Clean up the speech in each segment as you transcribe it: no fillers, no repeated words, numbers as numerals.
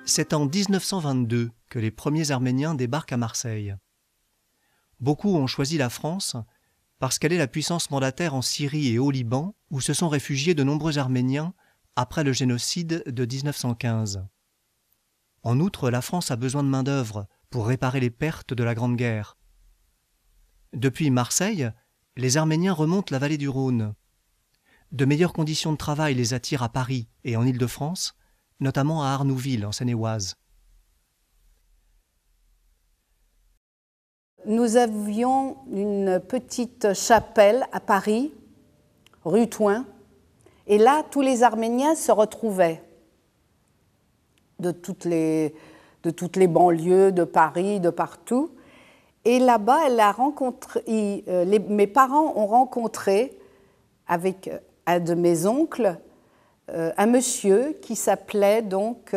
C'est en 1922 que les premiers Arméniens débarquent à Marseille. Beaucoup ont choisi la France parce qu'elle est la puissance mandataire en Syrie et au Liban, où se sont réfugiés de nombreux Arméniens après le génocide de 1915. En outre, la France a besoin de main-d'œuvre pour réparer les pertes de la Grande Guerre. Depuis Marseille, les Arméniens remontent la vallée du Rhône. De meilleures conditions de travail les attirent à Paris et en Île-de-France, notamment à Arnouville, en Seine-et-Oise. Nous avions une petite chapelle à Paris, rue Thouin, et là, tous les Arméniens se retrouvaient de toutes les banlieues de Paris, de partout. Et là-bas, mes parents ont rencontré, avec un de mes oncles, un monsieur qui s'appelait donc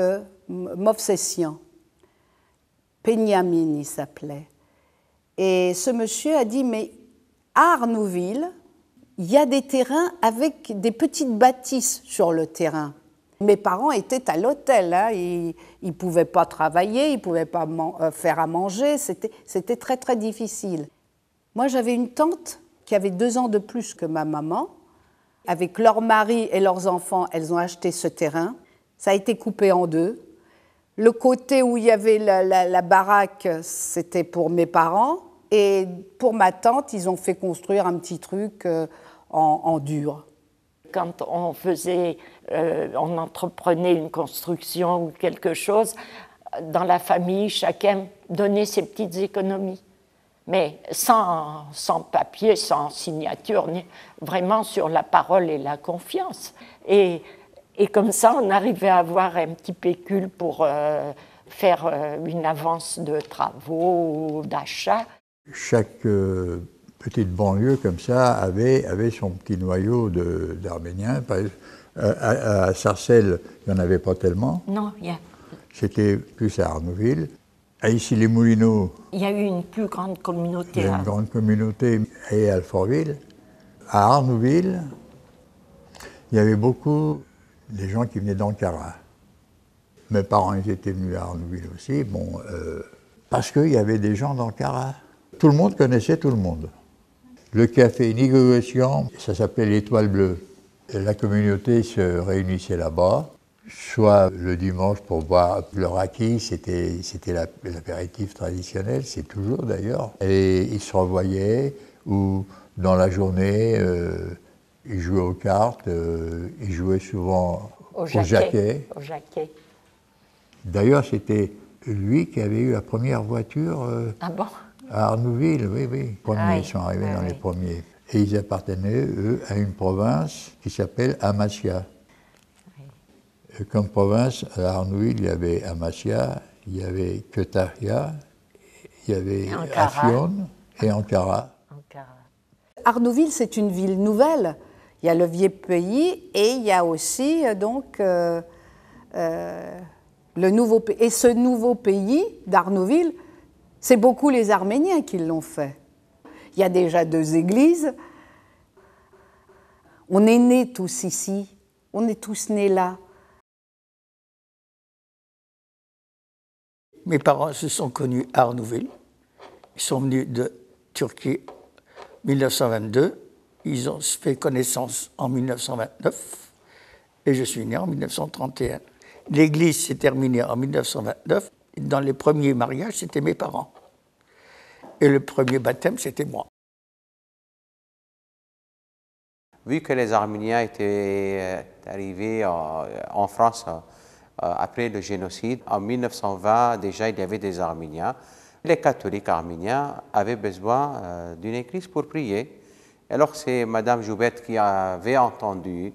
Movsessian. Peignamin, il s'appelait. Et ce monsieur a dit, mais à Arnouville, il y a des terrains avec des petites bâtisses sur le terrain. Mes parents étaient à l'hôtel, hein. Ils ne pouvaient pas travailler, ils ne pouvaient pas faire à manger, c'était très très difficile. Moi j'avais une tante qui avait 2 ans de plus que ma maman. Avec leur mari et leurs enfants, elles ont acheté ce terrain. Ça a été coupé en 2. Le côté où il y avait la baraque, c'était pour mes parents. Et pour ma tante, ils ont fait construire un petit truc en dur. Quand on entreprenait une construction ou quelque chose, dans la famille, chacun donnait ses petites économies. Mais sans papier, sans signature, vraiment sur la parole et la confiance. Et comme ça, on arrivait à avoir un petit pécule pour faire une avance de travaux ou d'achat. Chaque petite banlieue comme ça avait son petit noyau d'Arméniens. À Sarcelles, il n'y en avait pas tellement. Non, il y a... C'était plus à Arnouville. À Issy-les-Moulineaux, il y a eu une plus grande communauté. Il y a une grande communauté. Et à Alfortville. À Arnouville, il y avait beaucoup de gens qui venaient d'Ankara. Mes parents ils étaient venus à Arnouville aussi, parce qu'il y avait des gens d'Ankara. Tout le monde connaissait tout le monde. Le café Négociant, ça s'appelait l'Étoile Bleue. Et la communauté se réunissait là-bas, soit le dimanche pour boire le raki, c'était l'apéritif traditionnel, c'est toujours d'ailleurs. Et ils se revoyaient, ou dans la journée, ils jouaient aux cartes, ils jouaient souvent au jaquet. D'ailleurs, c'était lui qui avait eu la première voiture. Ah bon? À Arnouville, oui. Ils sont arrivés dans les premiers. Et ils appartenaient, eux, à une province qui s'appelle Amasya. Oui. Comme province, à Arnouville, il y avait Amasya, il y avait Kütahya, il y avait Afyon et Ankara. Arnouville, c'est une ville nouvelle. Il y a le vieux pays et il y a aussi donc le nouveau pays. Et ce nouveau pays d'Arnouville, c'est beaucoup les Arméniens qui l'ont fait. Il y a déjà 2 églises. On est nés tous ici. On est tous nés là. Mes parents se sont connus à Arnouville. Ils sont venus de Turquie en 1922. Ils ont fait connaissance en 1929. Et je suis né en 1931. L'église s'est terminée en 1929. Dans les premiers mariages, c'était mes parents. Et le premier baptême, c'était moi. Vu que les Arméniens étaient arrivés en France après le génocide, en 1920, déjà, il y avait des Arméniens. Les catholiques arméniens avaient besoin d'une église pour prier. Alors, c'est Madame Joubert qui avait entendu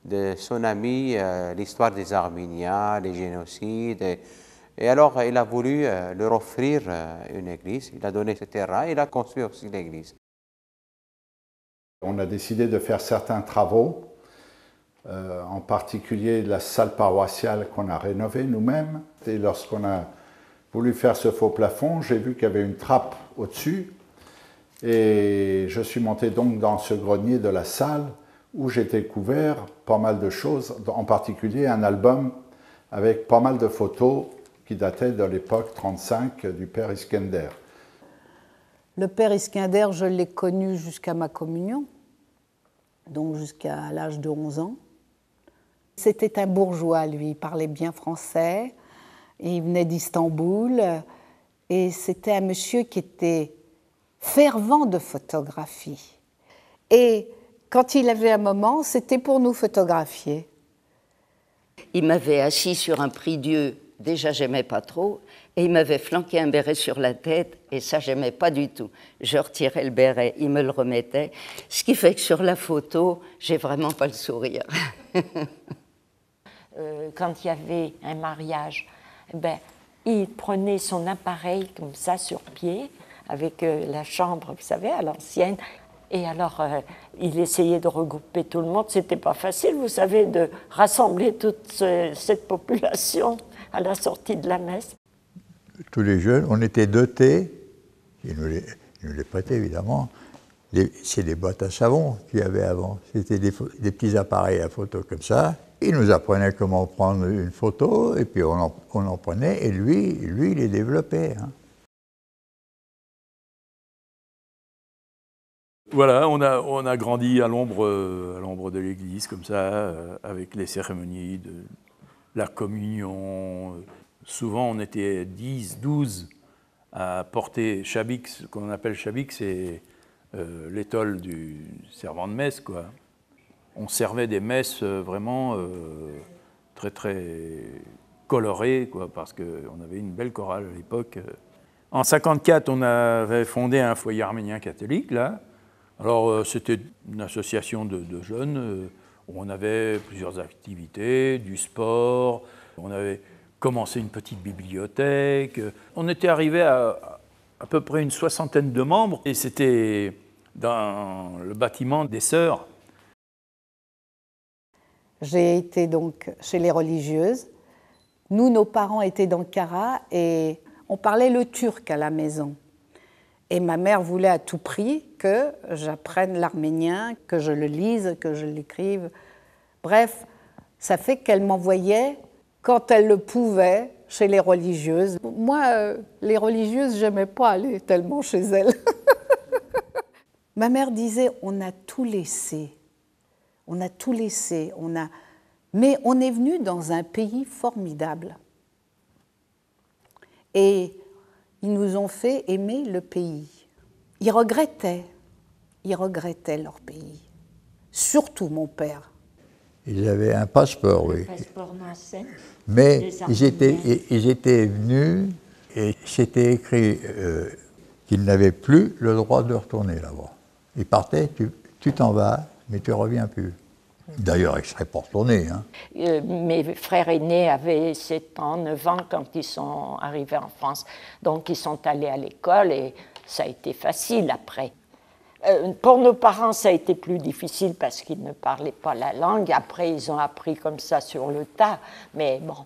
de son ami l'histoire des Arméniens, les génocides. Et alors, il a voulu leur offrir une église. Il a donné ce terrain et il a construit aussi l'église. On a décidé de faire certains travaux, en particulier la salle paroissiale qu'on a rénovée nous-mêmes. Et lorsqu'on a voulu faire ce faux plafond, j'ai vu qu'il y avait une trappe au-dessus. Et je suis monté donc dans ce grenier de la salle où j'ai découvert pas mal de choses, en particulier un album avec pas mal de photos qui datait de l'époque 35 du père Iskender. Le père Iskender, je l'ai connu jusqu'à ma communion, donc jusqu'à l'âge de 11 ans. C'était un bourgeois, lui, il parlait bien français, et il venait d'Istanbul, et c'était un monsieur qui était fervent de photographie. Et quand il avait un moment, c'était pour nous photographier. Il m'avait assis sur un prie-dieu, déjà j'aimais pas trop, et il m'avait flanqué un béret sur la tête, et ça j'aimais pas du tout. Je retirais le béret, il me le remettait, ce qui fait que sur la photo, j'ai vraiment pas le sourire. Quand il y avait un mariage, ben, il prenait son appareil comme ça sur pied, avec la chambre, vous savez, à l'ancienne, et alors il essayait de regrouper tout le monde. C'était pas facile, vous savez, de rassembler toute cette population à la sortie de la messe. Tous les jeunes, on était dotés, ils nous les prêtaient évidemment, c'est des boîtes à savon qu'il y avait avant. C'était des petits appareils à photo comme ça. Ils nous apprenaient comment prendre une photo, et puis on en prenait, et lui il les développait. Hein. Voilà, on a grandi à l'ombre de l'église, comme ça, avec les cérémonies de la communion. Souvent, on était 10, 12 à porter chabik. Ce qu'on appelle chabik, c'est l'étole du servant de messe, quoi. On servait des messes vraiment très, très colorées, quoi, parce qu'on avait une belle chorale à l'époque. En 1954, on avait fondé un foyer arménien catholique, là. Alors, c'était une association de jeunes où on avait plusieurs activités, du sport, on avait commencé une petite bibliothèque. On était arrivé à peu près une 60aine de membres, et c'était dans le bâtiment des Sœurs. J'ai été donc chez les religieuses. Nous, nos parents étaient d'Ankara et on parlait le turc à la maison. Et ma mère voulait à tout prix que j'apprenne l'arménien, que je le lise, que je l'écrive. Bref, ça fait qu'elle m'envoyait, quand elle le pouvait, chez les religieuses. Moi, les religieuses, j'aimais pas aller tellement chez elles. Ma mère disait, on a tout laissé. On a tout laissé, mais on est venu dans un pays formidable. Et ils nous ont fait aimer le pays. Ils regrettaient leur pays. Surtout mon père. Ils avaient un passeport, oui. Passeport Nansen. Mais ils étaient venus et c'était écrit qu'ils n'avaient plus le droit de retourner là-bas. Ils partaient, tu t'en vas, mais tu ne reviens plus. D'ailleurs, ils ne seraient pas retournés. Hein. Mes frères aînés avaient 7 ans, 9 ans quand ils sont arrivés en France. Donc, ils sont allés à l'école et ça a été facile après. Pour nos parents, ça a été plus difficile parce qu'ils ne parlaient pas la langue. Après, ils ont appris comme ça sur le tas. Mais bon,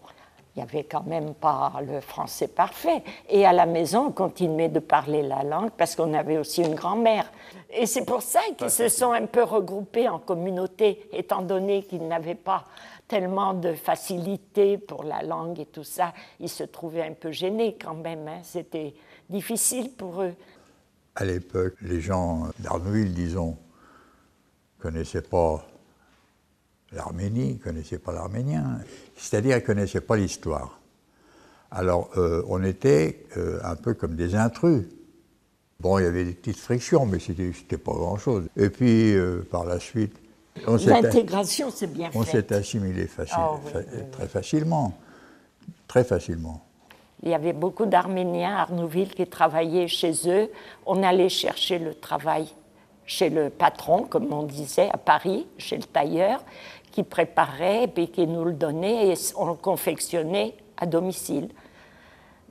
il n'y avait quand même pas le français parfait. Et à la maison, on continuait de parler la langue parce qu'on avait aussi une grand-mère. Et c'est pour ça qu'ils se sont un peu regroupés en communauté, étant donné qu'ils n'avaient pas tellement de facilité pour la langue et tout ça. Ils se trouvaient un peu gênés quand même. Hein. C'était difficile pour eux. À l'époque, les gens d'Arnouville, disons, ne connaissaient pas l'Arménie, ils ne connaissaient pas l'arménien, c'est-à-dire qu'ils ne connaissaient pas l'histoire. Alors, on était un peu comme des intrus. Bon, il y avait des petites frictions, mais c'était pas grand-chose. Et puis, par la suite, l'intégration, c'est bien fait. On s'est assimilé très facilement, très facilement. Il y avait beaucoup d'Arméniens à Arnouville qui travaillaient chez eux. On allait chercher le travail chez le patron, comme on disait, à Paris, chez le tailleur, qui préparait et puis qui nous le donnait et on le confectionnait à domicile.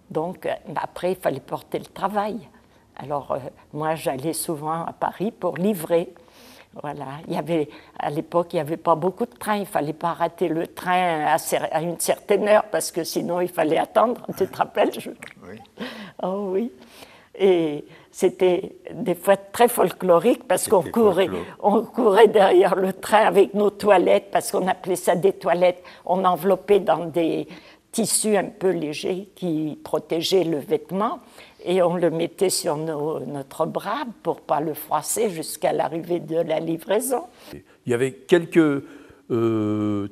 Donc, après, il fallait porter le travail. Alors, moi, j'allais souvent à Paris pour livrer. Voilà. À l'époque, il n'y avait pas beaucoup de trains. Il ne fallait pas rater le train à une certaine heure parce que sinon, il fallait attendre. Tu te rappelles? Oui. Oh oui. Et c'était des fois très folklorique parce qu'on courait derrière le train avec nos toilettes parce qu'on appelait ça des toilettes. On enveloppait dans des tissu un peu léger qui protégeait le vêtement et on le mettait sur notre bras pour ne pas le froisser jusqu'à l'arrivée de la livraison. Il y avait quelques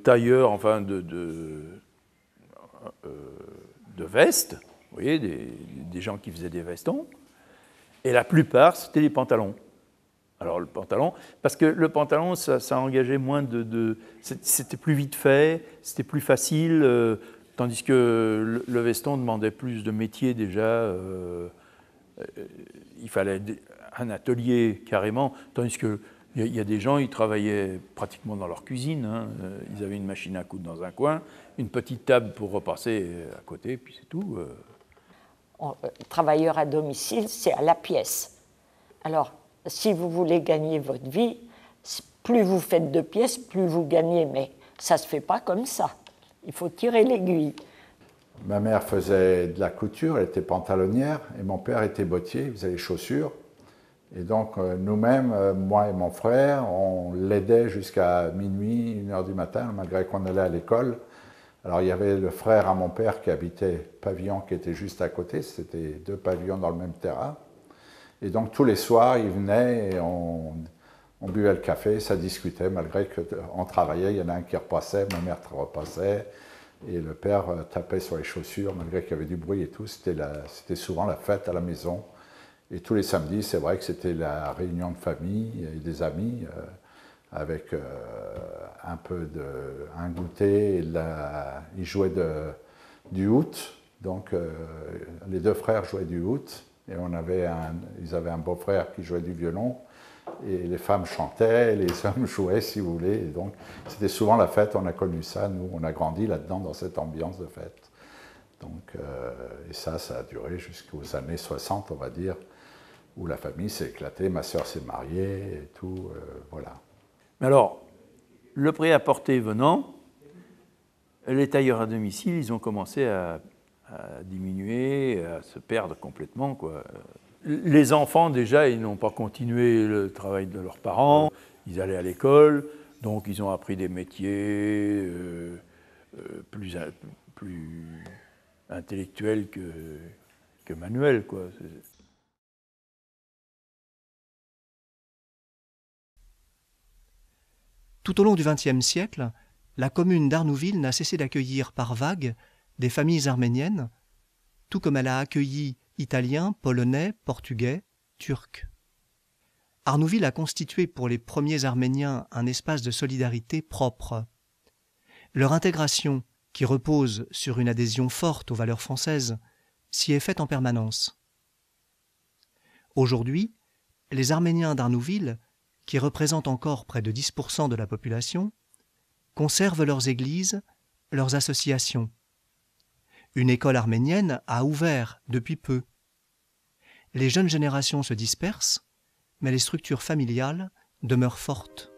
tailleurs enfin, de vestes, vous voyez, des gens qui faisaient des vestons, et la plupart, c'était des pantalons. Alors le pantalon, parce que le pantalon, ça engageait moins c'était plus vite fait, c'était plus facile, tandis que le veston demandait plus de métier déjà. Il fallait un atelier carrément, tandis qu'il y a des gens, ils travaillaient pratiquement dans leur cuisine. Hein. Ils avaient une machine à coudre dans un coin, une petite table pour repasser à côté, puis c'est tout. Travailleur à domicile, c'est à la pièce. Alors, si vous voulez gagner votre vie, plus vous faites de pièces, plus vous gagnez. Mais ça ne se fait pas comme ça. Il faut tirer l'aiguille. Ma mère faisait de la couture, elle était pantalonnière, et mon père était bottier, il faisait les chaussures. Et donc, nous-mêmes, moi et mon frère, on l'aidait jusqu'à minuit, 1h du matin, malgré qu'on allait à l'école. Alors, il y avait le frère à mon père qui habitait pavillon, qui était juste à côté. C'était 2 pavillons dans le même terrain. Et donc, tous les soirs, il venait et on buvait le café, ça discutait, malgré qu'on travaillait. Il y en a un qui repassait, ma mère repassait. Et le père tapait sur les chaussures, malgré qu'il y avait du bruit et tout. C'était souvent la fête à la maison. Et tous les samedis, c'est vrai que c'était la réunion de famille et des amis, avec un goûter. Ils jouaient du oud. Donc, les 2 frères jouaient du oud. Et ils avaient un beau-frère qui jouait du violon. Et les femmes chantaient, les hommes jouaient, si vous voulez. Et donc, c'était souvent la fête, on a connu ça. Nous, on a grandi là-dedans, dans cette ambiance de fête. Donc, et ça a duré jusqu'aux années 60, on va dire, où la famille s'est éclatée, ma sœur s'est mariée et tout, voilà. Mais alors, le prêt-à-porter venant, les tailleurs à domicile, ils ont commencé à diminuer, à se perdre complètement, quoi. Les enfants, déjà, ils n'ont pas continué le travail de leurs parents. Ils allaient à l'école, donc ils ont appris des métiers plus intellectuels que manuels, quoi. Tout au long du XXe siècle, la commune d'Arnouville n'a cessé d'accueillir par vagues des familles arméniennes, tout comme elle a accueilli Italiens, Polonais, Portugais, Turcs. Arnouville a constitué pour les premiers Arméniens un espace de solidarité propre. Leur intégration, qui repose sur une adhésion forte aux valeurs françaises, s'y est faite en permanence. Aujourd'hui, les Arméniens d'Arnouville, qui représentent encore près de 10% de la population, conservent leurs églises, leurs associations. Une école arménienne a ouvert depuis peu. Les jeunes générations se dispersent, mais les structures familiales demeurent fortes.